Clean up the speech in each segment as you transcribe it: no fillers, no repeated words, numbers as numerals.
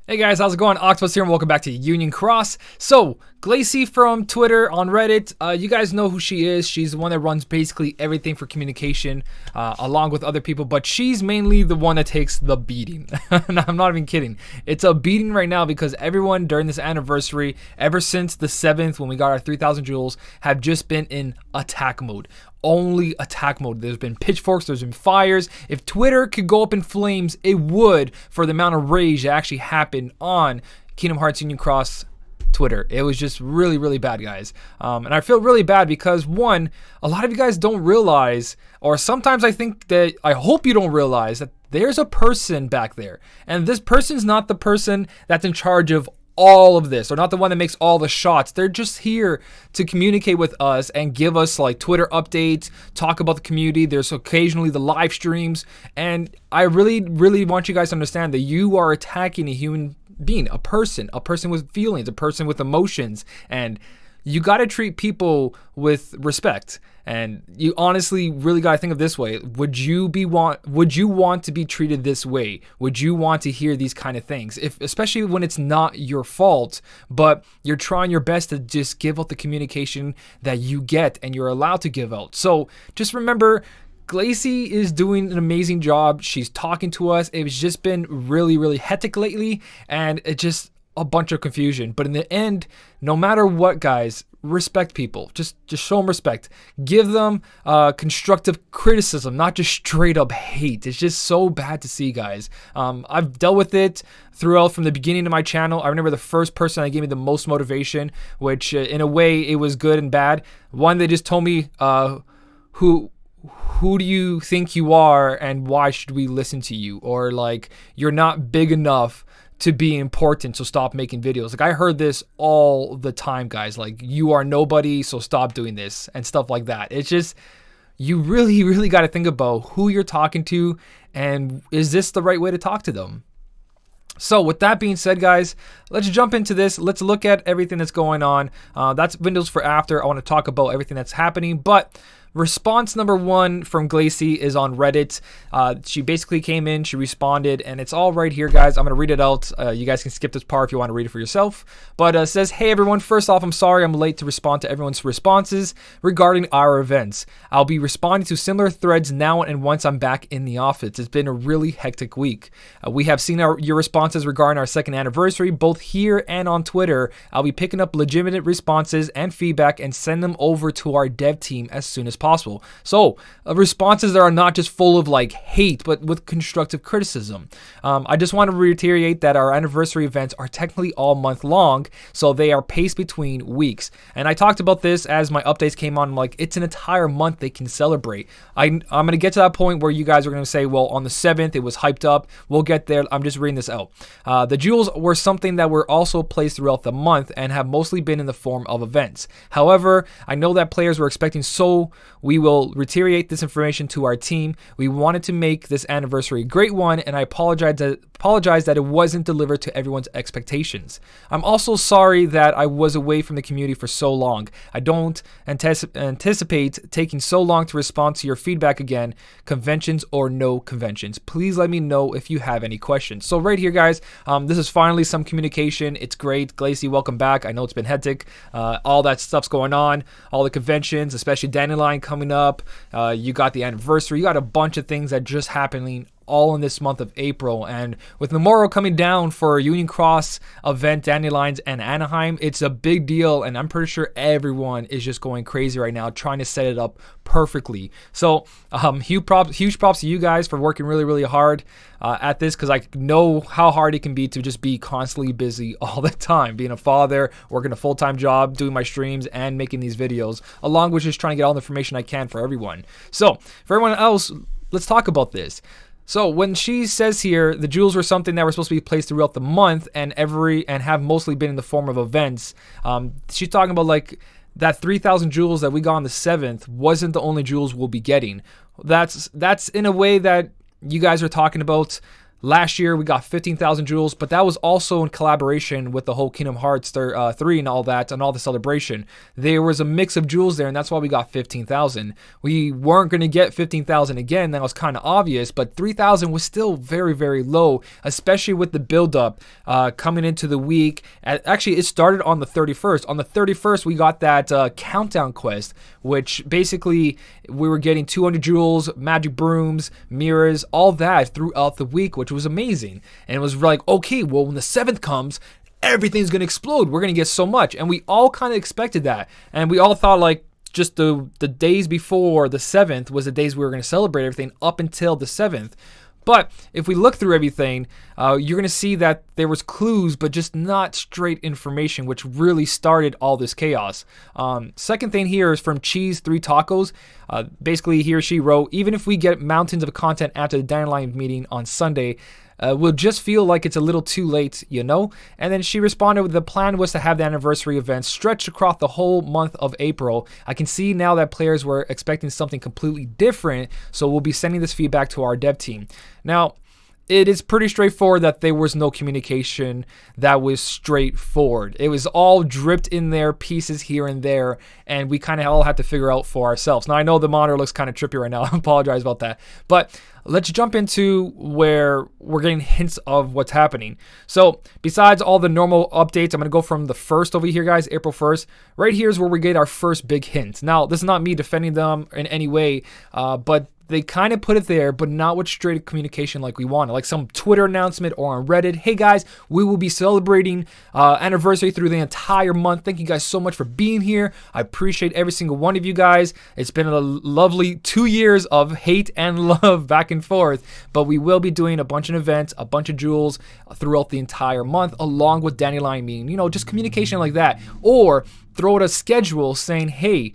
Hey guys, how's it going? Octopus here and welcome back to Union Cross. So, Glacy from Twitter on Reddit, you guys know who she is. She's the one that runs basically everything for communication along with other people, but she's mainly the one that takes the beating. And I'm not even kidding. It's a beating right now because everyone during this anniversary, ever since the 7th when we got our 3,000 jewels, have just been in attack mode. Only attack mode. There's been pitchforks, there's been fires. If Twitter could go up in flames, it would, for the amount of rage that actually happened on Kingdom Hearts Union Cross Twitter. It was just really, really bad, guys. And I feel really bad because, one, a lot of you guys don't realize, or sometimes I hope you don't realize that there's a person back there. And this person's not the person that's in charge of all of this, or not the one that makes all the shots. They're just here to communicate with us and give us like Twitter updates, talk about the community. There's occasionally the live streams, and I really, really want you guys to understand that you are attacking a human being, a person with feelings, a person with emotions, and you got to treat people with respect. And you honestly really got to think of this way. Would you want to be treated this way? Would you want to hear these kind of things? Especially when it's not your fault, but you're trying your best to just give out the communication that you get and you're allowed to give out. So just remember, Glacy is doing an amazing job. She's talking to us. It's just been really, really hectic lately, and it just a bunch of confusion. But in the end, no matter what, guys, respect people. Just show them respect. Give them constructive criticism, not just straight up hate. It's just so bad to see, guys. I've dealt with it throughout from the beginning of my channel. I remember the first person that gave me the most motivation, which in a way it was good and bad. One, they just told me who do you think you are and why should we listen to you? Or like, you're not big enough to be important, so stop making videos. Like, I heard this all the time, guys. Like, you are nobody, so stop doing this and stuff like that. It's just, you really, really got to think about who you're talking to and is this the right way to talk to them? So with that being said, guys, let's jump into this. Let's look at everything that's going on. That's Windows for after. I want to talk about everything that's happening, but response number one from Glacy is on Reddit. She basically came in, she responded, and it's all right here, guys. I'm going to read it out. You guys can skip this part if you want to read it for yourself. But it says, "Hey everyone, first off, I'm sorry I'm late to respond to everyone's responses regarding our events. I'll be responding to similar threads now and once I'm back in the office. It's been a really hectic week. We have seen your responses regarding our second anniversary, both here and on Twitter. I'll be picking up legitimate responses and feedback and send them over to our dev team as soon as possible." So responses that are not just full of like hate, but with constructive criticism. I just want to reiterate that our anniversary events are technically all month long, so they are paced between weeks. And I talked about this as my updates came on. I'm like, it's an entire month they can celebrate. I'm going to get to that point where you guys are going to say, well, on the 7th, it was hyped up. We'll get there. I'm just reading this out. The jewels were something that were also placed throughout the month and have mostly been in the form of events. However, I know that players were expecting, so we will reiterate this information to our team. We wanted to make this anniversary a great one, and I apologize that it wasn't delivered to everyone's expectations. I'm also sorry that I was away from the community for so long. I don't anticipate taking so long to respond to your feedback again, conventions or no conventions. Please let me know if you have any questions. So right here, guys, this is finally some communication. It's great. Glacy, welcome back. I know it's been hectic. All that stuff's going on. All the conventions, especially Dandelion coming up. You got the anniversary. You got a bunch of things that just happening all in this month of April. And with Memorial coming down for Union Cross event, Dandelions, and Anaheim, it's a big deal. And I'm pretty sure everyone is just going crazy right now trying to set it up perfectly. So huge props to you guys for working really, really hard at this, because I know how hard it can be to just be constantly busy all the time, being a father, working a full-time job, doing my streams, and making these videos, along with just trying to get all the information I can for everyone. So for everyone else, let's talk about this. So when she says here, the jewels were something that were supposed to be placed throughout the month and have mostly been in the form of events. She's talking about like that 3,000 jewels that we got on the 7th wasn't the only jewels we'll be getting. That's in a way that you guys are talking about Last year we got 15,000 jewels, but that was also in collaboration with the whole Kingdom Hearts 3 and all that, and all the celebration. There was a mix of jewels there, and that's why we got 15,000. We weren't going to get 15,000 again. That was kind of obvious, but 3,000 was still very, very low, especially with the build-up coming into the week. Actually, it started on the 31st. On the 31st, we got that countdown quest, which basically we were getting 200 jewels, magic brooms, mirrors, all that throughout the week, which was amazing. And it was like, okay, well, when the 7th comes, everything's going to explode. We're going to get so much. And we all kind of expected that. And we all thought like just the days before the 7th was the days we were going to celebrate everything up until the 7th. But if we look through everything, you're going to see that there was clues, but just not straight information, which really started all this chaos. Second thing here is from Cheese 3 Tacos. Basically, he or she wrote, even if we get mountains of content after the Dandelion meeting on Sunday, we'll just feel like it's a little too late, you know? And then she responded with the plan was to have the anniversary event stretched across the whole month of April. I can see now that players were expecting something completely different, so we'll be sending this feedback to our dev team. Now, it is pretty straightforward that there was no communication that was straightforward. It was all dripped in there, pieces here and there, and we kind of all had to figure out for ourselves. Now, I know the monitor looks kind of trippy right now. I apologize about that. But let's jump into where we're getting hints of what's happening. So besides all the normal updates, I'm going to go from the 1st over here, guys, April 1st. Right here is where we get our first big hint. Now, this is not me defending them in any way, but they kind of put it there, but not with straight communication like we wanted. Like some Twitter announcement or on Reddit. Hey guys, we will be celebrating anniversary through the entire month. Thank you guys so much for being here. I appreciate every single one of you guys. It's been a lovely 2 years of hate and love back and forth. But we will be doing a bunch of events, a bunch of jewels throughout the entire month, along with Dandelion meeting. You know, just communication like that. Or throw out a schedule saying, hey,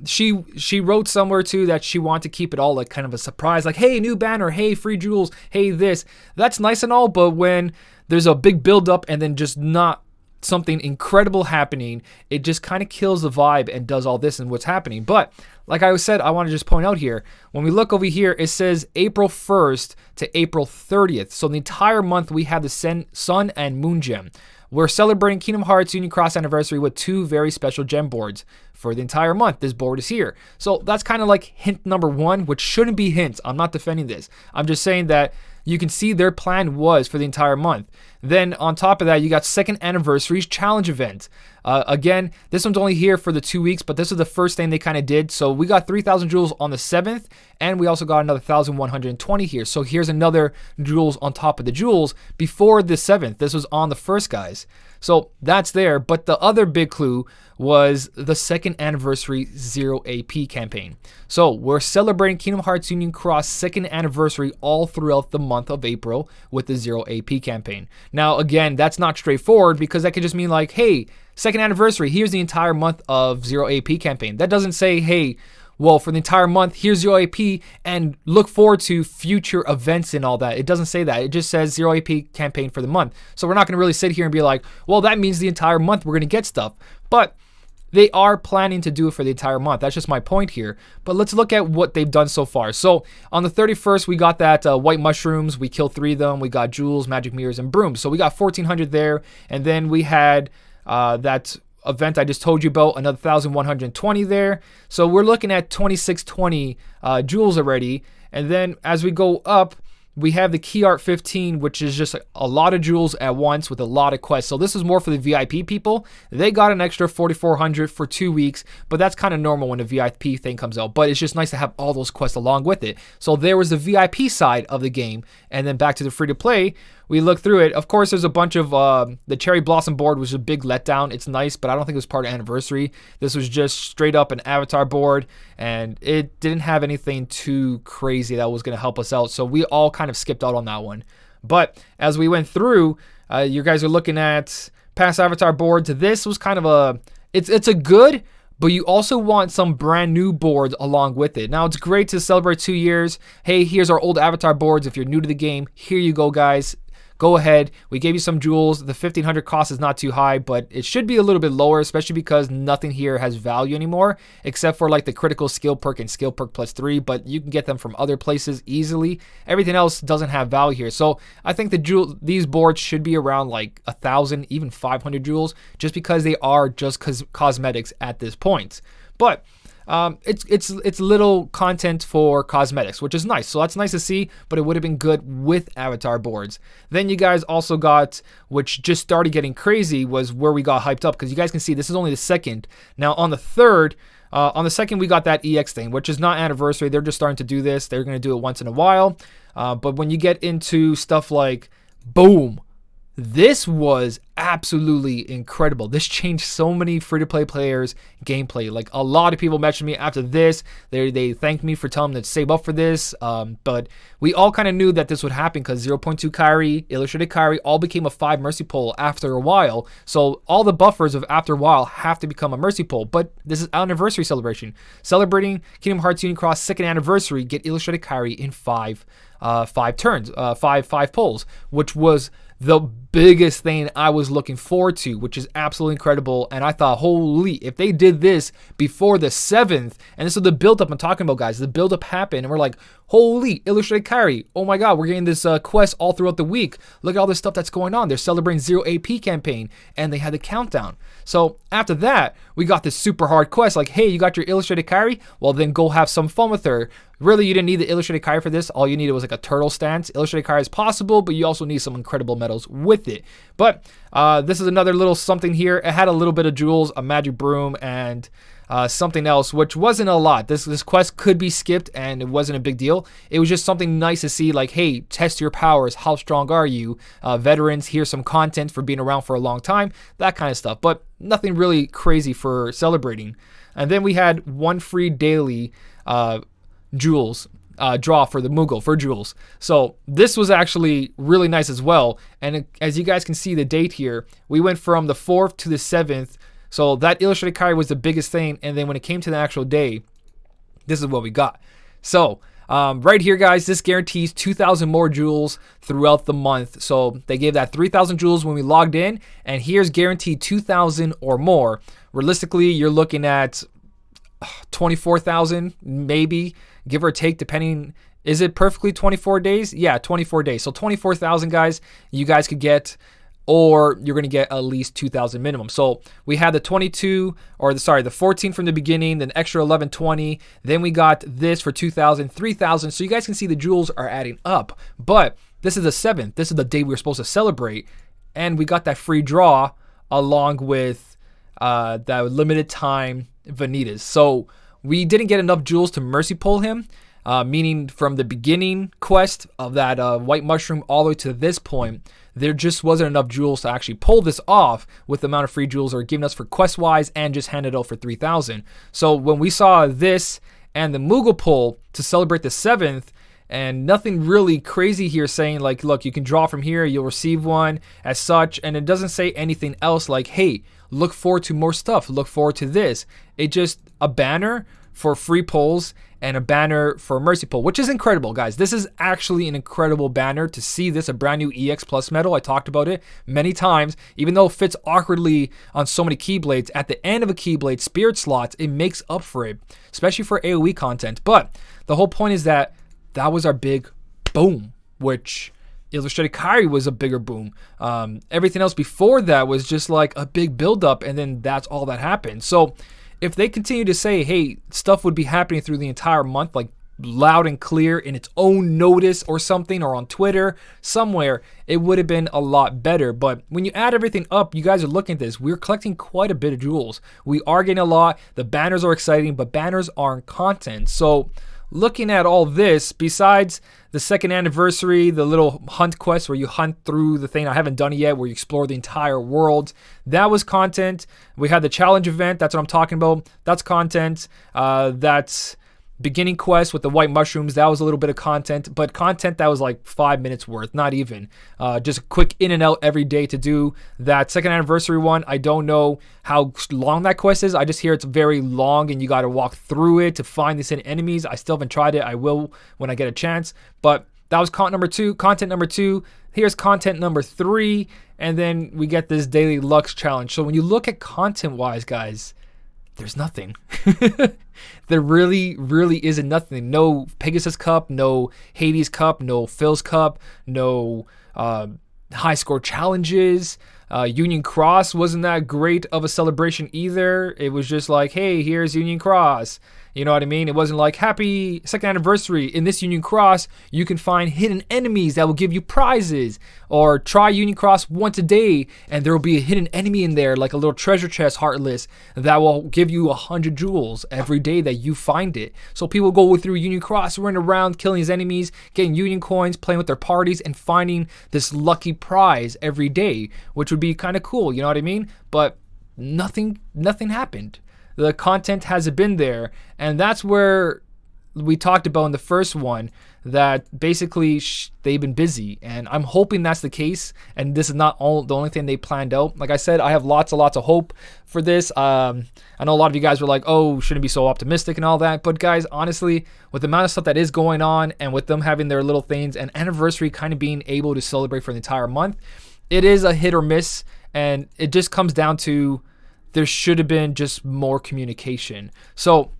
she wrote somewhere too that she wanted to keep it all like kind of a surprise, like, hey, new banner, hey, free jewels, hey, this. That's nice and all, but when there's a big build up and then just not something incredible happening, it just kind of kills the vibe and does all this and what's happening. But like I said, I want to just point out here, when we look over here, it says April 1st to April 30th. So the entire month we have the Sun and Moon Gem. We're celebrating Kingdom Hearts Union Cross Anniversary with 2 very special gem boards for the entire month. This board is here. So that's kind of like hint number 1, which shouldn't be hints. I'm not defending this. I'm just saying that you can see their plan was for the entire month. Then on top of that, you got 2nd Anniversary's challenge event. Again, this one's only here for the 2 weeks, but this is the first thing they kind of did. So we got 3,000 jewels on the 7th, and we also got another 1,120 here. So here's another jewels on top of the jewels before the 7th. This was on the 1st, guys. So that's there. But the other big clue was the 2nd Anniversary 0 AP campaign. So we're celebrating Kingdom Hearts Union Cross 2nd Anniversary all throughout the month of April with the 0 AP campaign. Now, again, that's not straightforward because that could just mean like, hey, 2nd Anniversary, here's the entire month of 0 AP campaign. That doesn't say, hey, well, for the entire month, here's 0 AP and look forward to future events and all that. It doesn't say that. It just says 0 AP campaign for the month. So we're not going to really sit here and be like, well, that means the entire month we're going to get stuff. But they are planning to do it for the entire month. That's just my point here. But let's look at what they've done so far. So on the 31st, we got that white mushrooms. We killed 3 of them. We got jewels, magic mirrors, and brooms. So we got 1,400 there. And then we had that event I just told you about, another 1,120 there. So we're looking at 2,620 jewels already. And then as we go up, we have the Key Art 15, which is just a lot of jewels at once with a lot of quests. So this is more for the VIP people. They got an extra 4,400 for 2 weeks, but that's kind of normal when a VIP thing comes out. But it's just nice to have all those quests along with it. So there was the VIP side of the game. And then back to the free-to-play, we look through it. Of course, there's a bunch of the Cherry Blossom board was a big letdown. It's nice, but I don't think it was part of Anniversary. This was just straight up an avatar board, and it didn't have anything too crazy that was going to help us out. So we all kind of skipped out on that one. But as we went through, you guys are looking at past avatar boards. This was kind of a, it's a good, but you also want some brand new boards along with it. Now, it's great to celebrate 2 years. Hey, here's our old avatar boards. If you're new to the game, here you go, guys. go ahead. We gave you some jewels. The 1500 cost is not too high, but it should be a little bit lower, especially because nothing here has value anymore, except for like the critical skill perk and skill perk +3, but you can get them from other places easily. Everything else doesn't have value here. So I think these boards should be around like 1,000, even 500 jewels, just because they are just cosmetics at this point. But it's little content for cosmetics, which is nice. So that's nice to see, but it would have been good with avatar boards. Then you guys also got, which just started getting crazy, was where we got hyped up, because you guys can see this is only the second. Now on the third, we got that EX thing, which is not anniversary. They're just starting to do this. They're going to do it once in a while. But when you get into stuff like, boom, this was absolutely incredible. This changed so many free-to-play players' gameplay. Like, a lot of people messaged me after this. They thanked me for telling them to save up for this. But we all kind of knew that this would happen because 0.2 Kyrie, Illustrated Kyrie all became a 5 Mercy Pull after a while. So all the buffers of after a while have to become a Mercy Pull. But this is anniversary celebration. Celebrating Kingdom Hearts Union Cross 2nd anniversary, get Illustrated Kyrie in 5 turns, five pulls, which was the biggest thing I was looking forward to, which is absolutely incredible. And I thought, holy, if they did this before the 7th, and this is the build-up I'm talking about, guys. The build-up happened, and we're like, holy, Illustrated Kyrie. Oh my God, we're getting this quest all throughout the week. Look at all this stuff that's going on. They're celebrating 0 AP campaign, and they had the countdown. So after that, we got this super hard quest, like, hey, you got your Illustrated Kyrie? Well, then go have some fun with her. Really, you didn't need the Illustrated Kyrie for this. All you needed was like a turtle stance. Illustrated Kyrie is possible, but you also need some incredible medals with it. But this is another little something here. It had a little bit of jewels, a magic broom, and something else, which wasn't a lot. This quest could be skipped, and it wasn't a big deal. It was just something nice to see, like, hey, test your powers. How strong are you? Veterans, here's some content for being around for a long time, that kind of stuff. But nothing really crazy for celebrating. And then we had one free daily jewels draw for the Moogle for jewels. So this was actually really nice as well. And as you guys can see the date here, we went from the 4th to the 7th. So that Illustrated Kyrie was the biggest thing. And then when it came to the actual day, this is what we got. So right here, guys, this guarantees 2,000 more jewels throughout the month. So they gave that 3,000 jewels when we logged in, and here's guaranteed 2,000 or more. Realistically, you're looking at 24,000 maybe, give or take, depending. Is it perfectly 24 days? Yeah, 24 days. So 24,000, guys, you guys could get, or you're going to get at least 2,000 minimum. So we had the 14 from the beginning, then extra 1120. Then we got this for 2,000, 3,000. So you guys can see the jewels are adding up. But this is the 7th. This is the day we were supposed to celebrate. And we got that free draw along with that limited time Vanitas. So we didn't get enough jewels to mercy pull him, meaning from the beginning quest of that white mushroom all the way to this point, there just wasn't enough jewels to actually pull this off with the amount of free jewels are giving us for quest wise and just handed out for 3,000. So when we saw this and the Moogle pull to celebrate the 7th, and nothing really crazy here saying like, look, you can draw from here, you'll receive one as such, and it doesn't say anything else like, hey, look forward to more stuff, look forward to this. It just a banner for free pulls and a banner for mercy pull, which is incredible, guys. This is actually an incredible banner to see this, a brand new EX Plus medal. I talked about it many times. Even though it fits awkwardly on so many Keyblades, at the end of a Keyblade spirit slots, it makes up for it, especially for AoE content. But the whole point is that was our big boom, which Illustrated Kyrie was a bigger boom. Everything else before that was just like a big buildup, and then that's all that happened. So if they continue to say, hey, stuff would be happening through the entire month, like loud and clear in its own notice or something, or on Twitter, somewhere, it would have been a lot better. But when you add everything up, you guys are looking at this, we're collecting quite a bit of jewels. We are getting a lot. The banners are exciting, but banners aren't content. So looking at all this, besides the 2nd anniversary, the little hunt quest where you hunt through the thing, I haven't done it yet, where you explore the entire world, that was content. We had the challenge event, that's what I'm talking about, that's content. That's beginning quest with the white mushrooms, that was a little bit of content, but content that was like 5 minutes worth, not even. Just a quick in and out every day to do that 2nd anniversary one. I don't know how long that quest is. I just hear it's very long and you got to walk through it to find these hidden enemies. I still haven't tried it. I will when I get a chance. But that was content number two. Here's content number 3, and then we get this daily Lux challenge. So when you look at content-wise, guys, there's nothing. There really isn't nothing. No Pegasus Cup, no Hades Cup, no Phil's Cup, no high score challenges. Union Cross wasn't that great of a celebration either. It was just like, hey, here's Union Cross. You know what I mean? It wasn't like, happy 2nd anniversary. In this Union Cross, you can find hidden enemies that will give you prizes. Or try Union Cross once a day, and there will be a hidden enemy in there, like a little treasure chest heartless, that will give you 100 jewels every day that you find it. So people go through Union Cross, running around, killing his enemies, getting Union coins, playing with their parties, and finding this lucky prize every day, which would be kind of cool, you know what I mean? But nothing happened. The content hasn't been there, and that's where we talked about in the first one that basically they've been busy, and I'm hoping that's the case, and this is not the only thing they planned out. Like I said, I have lots of hope for this. I know a lot of you guys were like, oh, shouldn't be so optimistic and all that, but guys, honestly, with the amount of stuff that is going on, and with them having their little things, and anniversary kind of being able to celebrate for the entire month, it is a hit or miss, and it just comes down to there should have been just more communication. So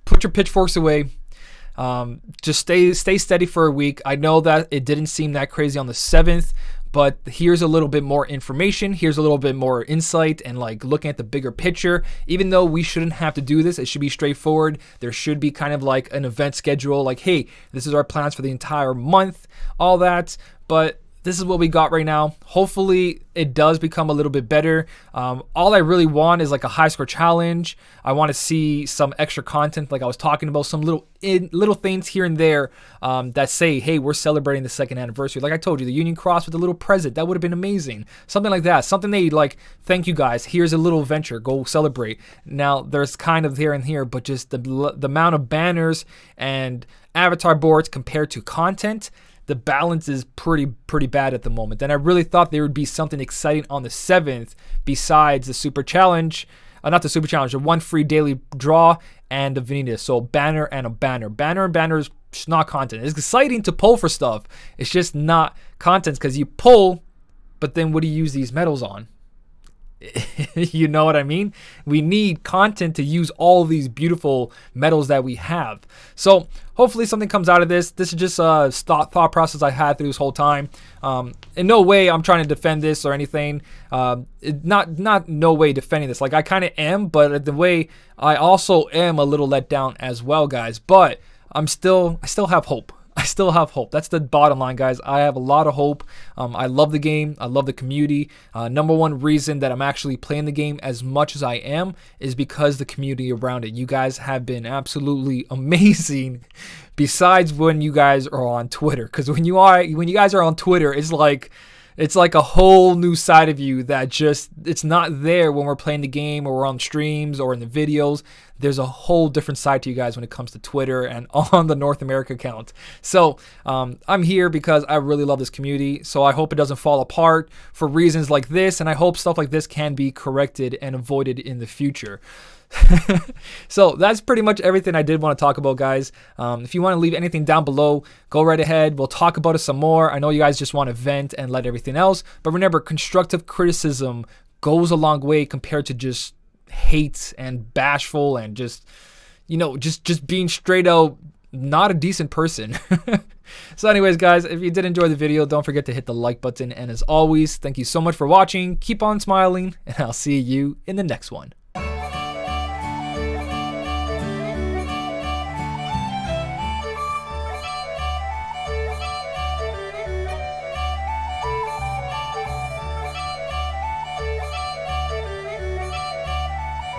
put your pitchforks away. Just stay steady for a week. I know that it didn't seem that crazy on the 7th, but here's a little bit more information. Here's a little bit more insight and like looking at the bigger picture. Even though we shouldn't have to do this, it should be straightforward. There should be kind of like an event schedule, like, hey, this is our plans for the entire month, all that. But this is what we got right now. Hopefully it does become a little bit better. All I really want is like a high score challenge. I want to see some extra content, like I was talking about, some little things here and there that say, hey, we're celebrating the 2nd anniversary. Like I told you, the Union Cross with a little present, that would have been amazing. Something like that. Something they like, thank you guys, here's a little venture, go celebrate. Now there's kind of here and here, but just the amount of banners and avatar boards compared to content, the balance is pretty bad at the moment. And I really thought there would be something exciting on the 7th besides the super challenge, not the super challenge, the one free daily draw and the Veneta. So banner and a banner. Banner and banner is just not content. It's exciting to pull for stuff. It's just not content because you pull, but then what do you use these medals on? You know what I mean? We need content to use all these beautiful medals that we have. So hopefully something comes out of this. This is just a thought process I had through this whole time. In no way I'm trying to defend this or anything. Not no way defending this. Like I kind of am, but the way I also am a little let down as well, guys. But I still have hope. I still have hope. That's the bottom line, guys. I have a lot of hope. I love the game. I love the community. Number one reason that I'm actually playing the game as much as I am is because the community around it. You guys have been absolutely amazing. Besides when you guys are on Twitter, because when you guys are on Twitter, it's like a whole new side of you that just, it's not there when we're playing the game or we're on streams or in the videos. There's a whole different side to you guys when it comes to Twitter and on the North America account. So I'm here because I really love this community. So I hope it doesn't fall apart for reasons like this. And I hope stuff like this can be corrected and avoided in the future. So that's pretty much everything I did want to talk about, guys. If you want to leave anything down below, go right ahead. We'll talk about it some more. I know you guys just want to vent and let everything else, but remember, constructive criticism goes a long way compared to just hate and bashful and just being straight out not a decent person. So anyways, guys, if you did enjoy the video, don't forget to hit the like button, and as always, thank you so much for watching. Keep on smiling, and I'll see you in the next one.